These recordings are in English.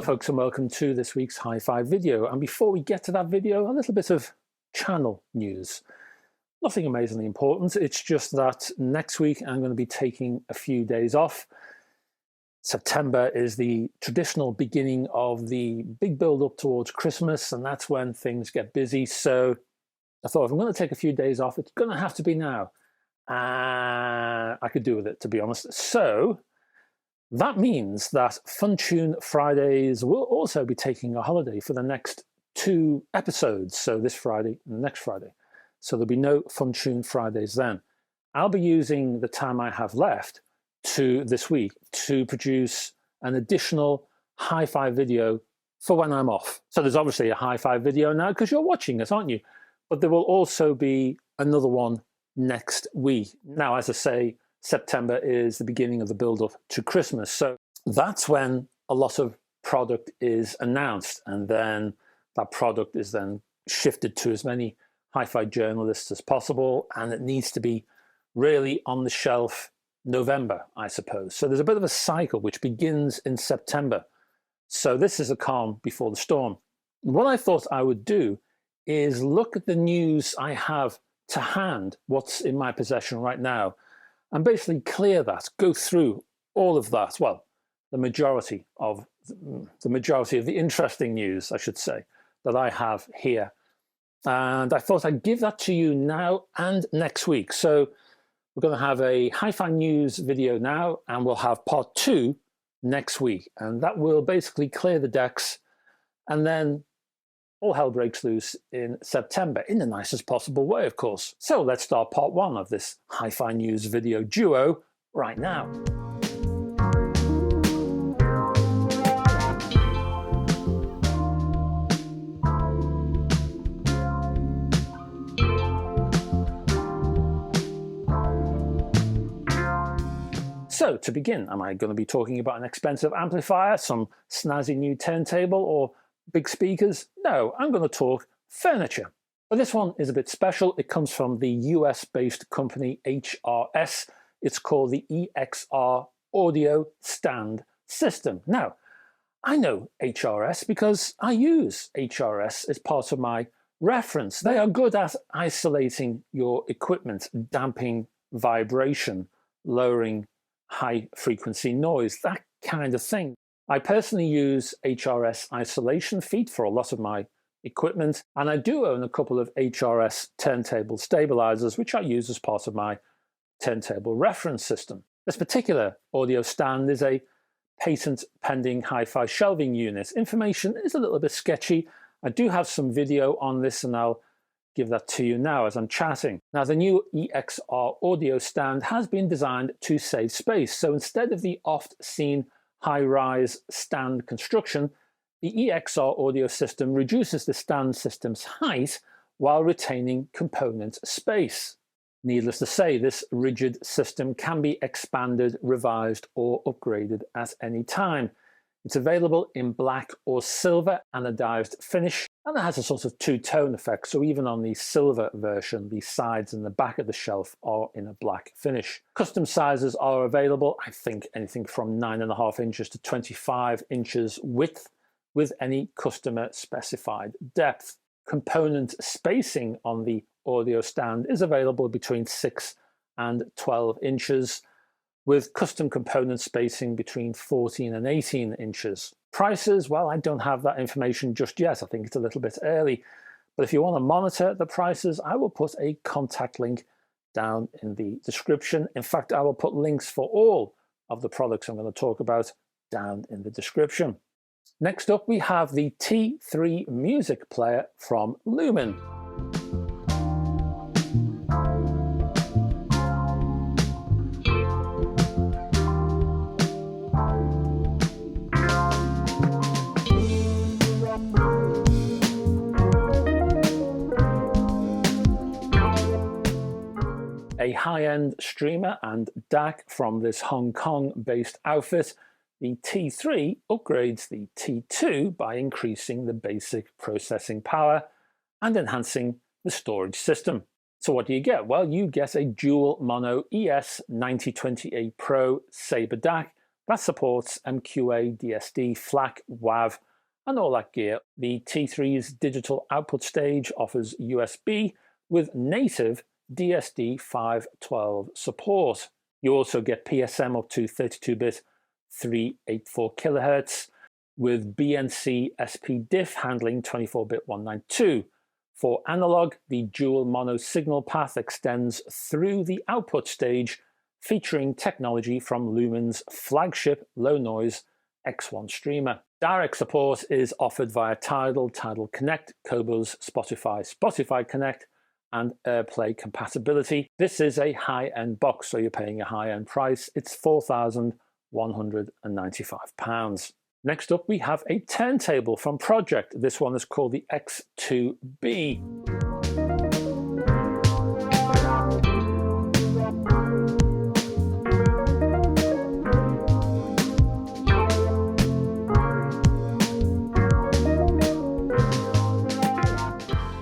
folks, and welcome to this week's HiFi video. And before we get to that video, a little bit of channel news. Nothing amazingly important, it's just that next week I'm going to be taking a few days off. September is the traditional beginning of the big build up towards Christmas, and that's when things get busy. So I thought, if I'm going to take a few days off, it's going to have to be now. I could do with it, to be honest. So that means that FunTune Fridays will also be taking a holiday for the next 2 episodes. So this Friday and next Friday. So there'll be no FunTune Fridays then. I'll be using the time I have left this week to produce an additional HiFi video for when I'm off. So there's obviously a HiFi video now because you're watching it, aren't you? But there will also be another one next week. Now, as I say, September is the beginning of the build-up to Christmas. So that's when a lot of product is announced, and then that product is then shifted to as many HiFi journalists as possible, and it needs to be really on the shelf November, I suppose. So there's a bit of a cycle which begins in September. So this is a calm before the storm. What I thought I would do is look at the news I have to hand, what's in my possession right now, and basically clear that, go through all of that. Well, the majority of the interesting news, I should say, that I have here. And I thought I'd give that to you now and next week. So we're going to have a HiFi news video now, and we'll have part 2 next week. And that will basically clear the decks, and then all hell breaks loose in September, in the nicest possible way, of course. So let's start part 1 of this HiFi news video duo right now. So to begin, am I going to be talking about an expensive amplifier, some snazzy new turntable, or big speakers? No, I'm going to talk furniture. But this one is a bit special. It comes from the US-based company HRS. It's called the EXR Audio Stand System. Now, I know HRS because I use HRS as part of my reference. They are good at isolating your equipment, damping vibration, lowering high frequency noise, that kind of thing. I personally use HRS isolation feet for a lot of my equipment, and I do own a couple of HRS turntable stabilizers, which I use as part of my turntable reference system. This particular audio stand is a patent pending HiFi shelving unit. Information is a little bit sketchy. I do have some video on this, and I'll give that to you now as I'm chatting. Now, the new EXR audio stand has been designed to save space. So instead of the oft-seen high-rise stand construction, the EXR audio system reduces the stand system's height while retaining component space. Needless to say, this rigid system can be expanded, revised, or upgraded at any time. It's available in black or silver anodized finish, and it has a sort of 2-tone effect. So even on the silver version, the sides and the back of the shelf are in a black finish. Custom sizes are available, I think anything from 9.5 inches to 25 inches width, with any customer specified depth. Component spacing on the audio stand is available between 6 and 12 inches. With custom component spacing between 14 and 18 inches. Prices, well, I don't have that information just yet. I think it's a little bit early. But if you want to monitor the prices, I will put a contact link down in the description. In fact, I will put links for all of the products I'm going to talk about down in the description. Next up, we have the T3 music player from Lumin. A high-end streamer and DAC from this Hong Kong-based outfit, the T3 upgrades the T2 by increasing the basic processing power and enhancing the storage system. So what do you get? Well, you get a dual mono ES9028 Pro Saber DAC that supports MQA, DSD, FLAC, WAV, and all that gear. The T3's digital output stage offers USB with native DSD 512 support. You also get PSM up to 32-bit 384 kHz with BNC SP diff handling 24-bit 192. For analog, the dual mono signal path extends through the output stage, featuring technology from Lumin's flagship low-noise X1 streamer. Direct support is offered via Tidal, Tidal Connect, Qobuz, Spotify, Spotify Connect, and AirPlay compatibility. This is a high-end box, so you're paying a high-end price. It's £4,195. Next up, we have a turntable from Pro-Ject. This one is called the X2B.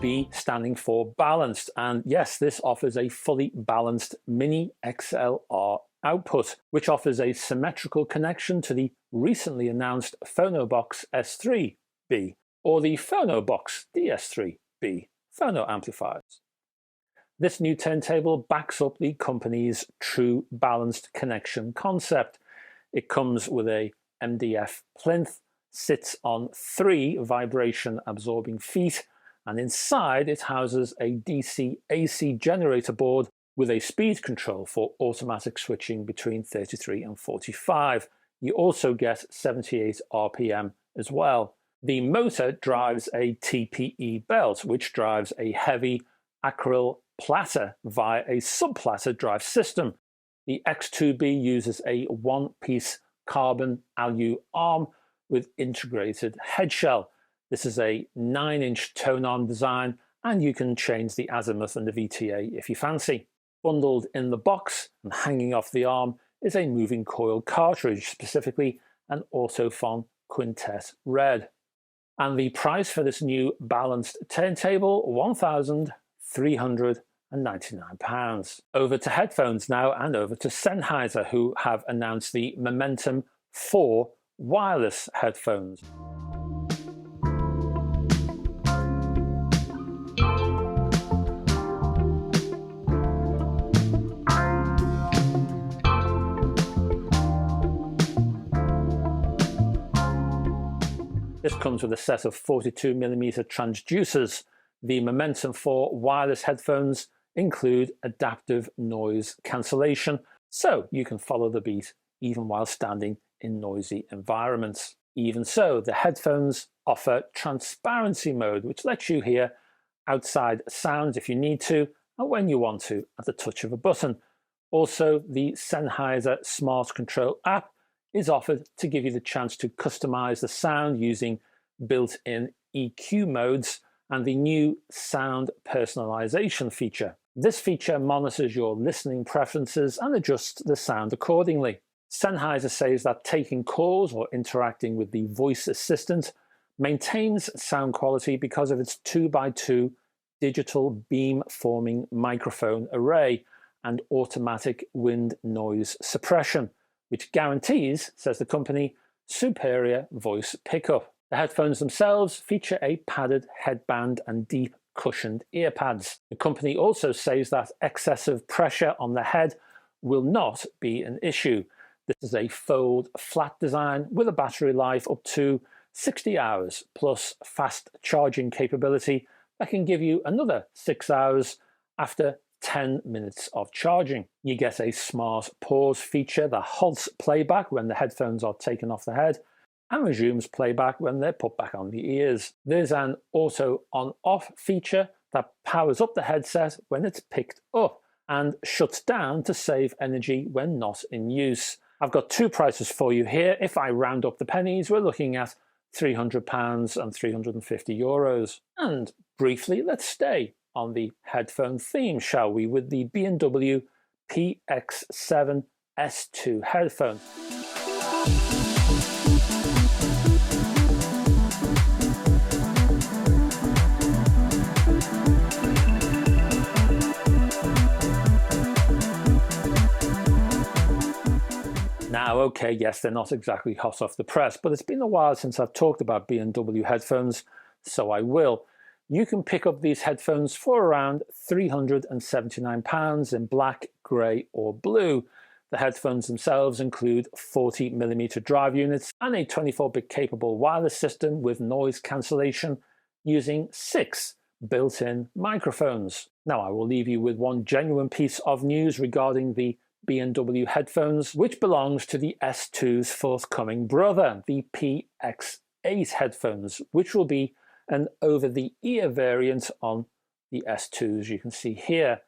B standing for balanced, and yes, this offers a fully balanced mini XLR output, which offers a symmetrical connection to the recently announced PhonoBox S3B or the PhonoBox DS3B phono amplifiers. This new turntable backs up the company's true balanced connection concept. It comes with a MDF plinth, sits on 3 vibration absorbing feet, and inside it houses a DC-AC generator board with a speed control for automatic switching between 33 and 45. You also get 78 RPM as well. The motor drives a TPE belt, which drives a heavy acryl platter via a subplatter drive system. The X2B uses a one-piece carbon alu arm with integrated head shell. This is a 9-inch tone arm design, and you can change the azimuth and the VTA if you fancy. Bundled in the box and hanging off the arm is a moving coil cartridge, specifically an Audiophile Quintet Red. And the price for this new balanced turntable, £1,399. Over to headphones now, and over to Sennheiser, who have announced the Momentum 4 wireless headphones. This comes with a set of 42mm transducers. The Momentum 4 wireless headphones include adaptive noise cancellation, so you can follow the beat even while standing in noisy environments. Even so, the headphones offer transparency mode, which lets you hear outside sounds if you need to and when you want to at the touch of a button. Also, the Sennheiser Smart Control app is offered to give you the chance to customize the sound using built-in EQ modes and the new sound personalization feature. This feature monitors your listening preferences and adjusts the sound accordingly. Sennheiser says that taking calls or interacting with the voice assistant maintains sound quality because of its 2x2 digital beam-forming microphone array and automatic wind noise suppression, which guarantees, says the company, superior voice pickup. The headphones themselves feature a padded headband and deep cushioned ear pads. The company also says that excessive pressure on the head will not be an issue. This is a fold flat design with a battery life up to 60 hours plus fast charging capability that can give you another 6 hours after 10 minutes of charging. You get a smart pause feature that halts playback when the headphones are taken off the head and resumes playback when they're put back on the ears. There's an auto on-off feature that powers up the headset when it's picked up and shuts down to save energy when not in use. I've got 2 prices for you here. If I round up the pennies, we're looking at £300 and €350. And briefly, let's stay on the headphone theme, shall we, with the B&W PX7 S2 headphone. Now okay, yes, they're not exactly hot off the press, but it's been a while since I've talked about B&W headphones, so I will. You can pick up these headphones for around £379 in black, grey or blue. The headphones themselves include 40mm drive units and a 24-bit capable wireless system with noise cancellation using 6 built-in microphones. Now I will leave you with one genuine piece of news regarding the B&W headphones, which belongs to the S2's forthcoming brother, the PX8 headphones, which will be an over-the-ear variant on the S2s you can see here.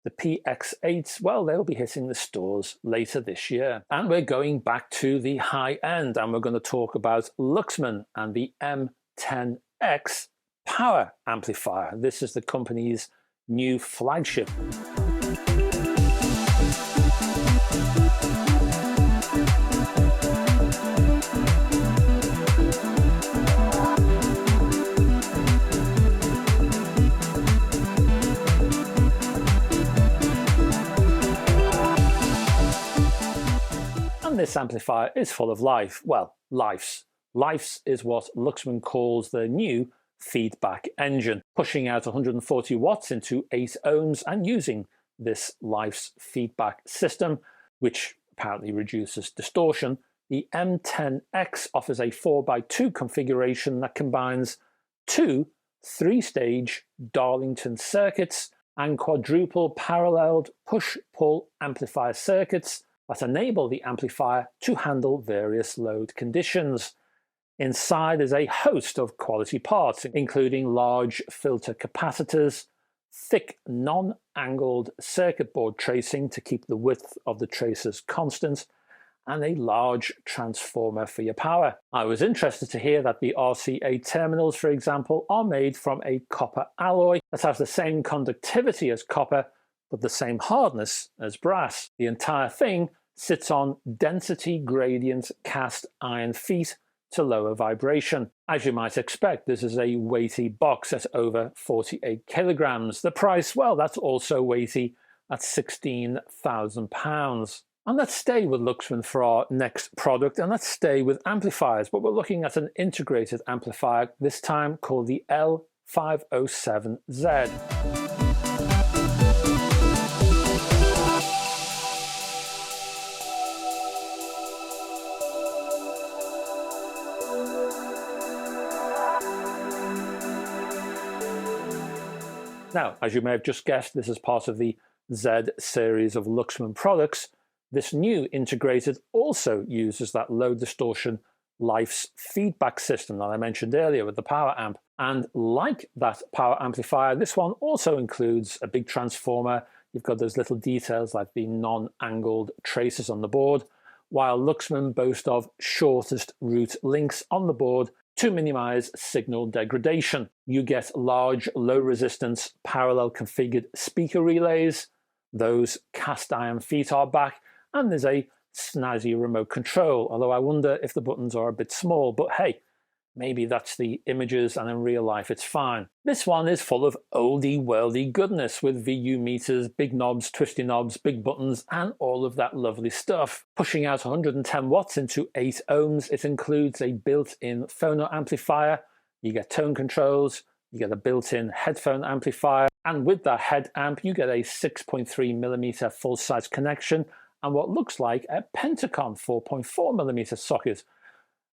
The PX8s, well, they'll be hitting the stores later this year. And we're going back to the high end, and we're going to talk about Luxman and the M10X power amplifier. This is the company's new flagship. And this amplifier is full of life. Well, lifes. Lifes is what Luxman calls the new feedback engine, pushing out 140 watts into 8 ohms and using this life's feedback system, which apparently reduces distortion. The M10X offers a 4x2 configuration that combines 2 3-stage Darlington circuits and quadruple paralleled push-pull amplifier circuits that enable the amplifier to handle various load conditions. Inside is a host of quality parts, including large filter capacitors, thick non-angled circuit board tracing to keep the width of the tracers constant, and a large transformer for your power. I was interested to hear that the RCA terminals, for example, are made from a copper alloy that has the same conductivity as copper, but the same hardness as brass. The entire thing sits on density gradient cast iron feet to lower vibration. As you might expect, this is a weighty box at over 48 kilograms. The price, well, that's also weighty at £16,000. And let's stay with Luxman for our next product, and let's stay with amplifiers, but we're looking at an integrated amplifier, this time called the L507Z. Now, as you may have just guessed, this is part of the Z series of Luxman products. This new integrated also uses that low distortion life's feedback system that I mentioned earlier with the power amp. And like that power amplifier, this one also includes a big transformer. You've got those little details like the non-angled traces on the board, while Luxman boasts of shortest route links on the board to minimize signal degradation. You get large, low resistance, parallel configured speaker relays. Those cast iron feet are back, and there's a snazzy remote control, although I wonder if the buttons are a bit small, but hey, maybe that's the images and in real life it's fine. This one is full of oldie worldy goodness with VU meters, big knobs, twisty knobs, big buttons, and all of that lovely stuff. Pushing out 110 watts into 8 ohms, it includes a built-in phono amplifier, you get tone controls, you get a built-in headphone amplifier, and with that head amp you get a 6.3mm full-size connection and what looks like a Pentacon 4.4mm socket.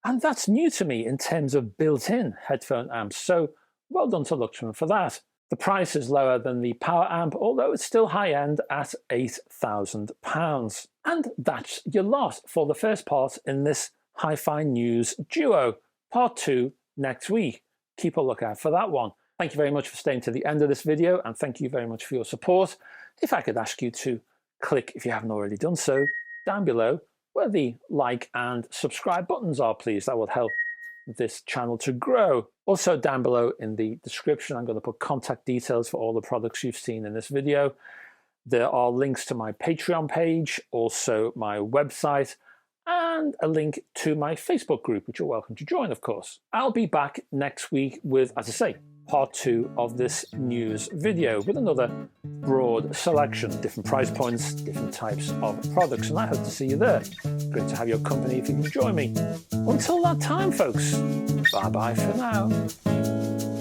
And that's new to me in terms of built-in headphone amps, so well done to Luxman for that. The price is lower than the power amp, although it's still high-end at £8,000. And that's your lot for the first part in this HiFi News duo. Part 2 next week. Keep a lookout for that one. Thank you very much for staying to the end of this video, and thank you very much for your support. If I could ask you to click, if you haven't already done so, down below where the like and subscribe buttons are, please. That will help this channel to grow. Also down below in the description, I'm going to put contact details for all the products you've seen in this video. There are links to my Patreon page, also my website, and a link to my Facebook group, which you're welcome to join, of course. I'll be back next week with, as I say, part 2 of this news video with another broad selection, different price points, different types of products, and I hope to see you there. Great to have your company if you can join me. Until that time, folks, bye bye for now.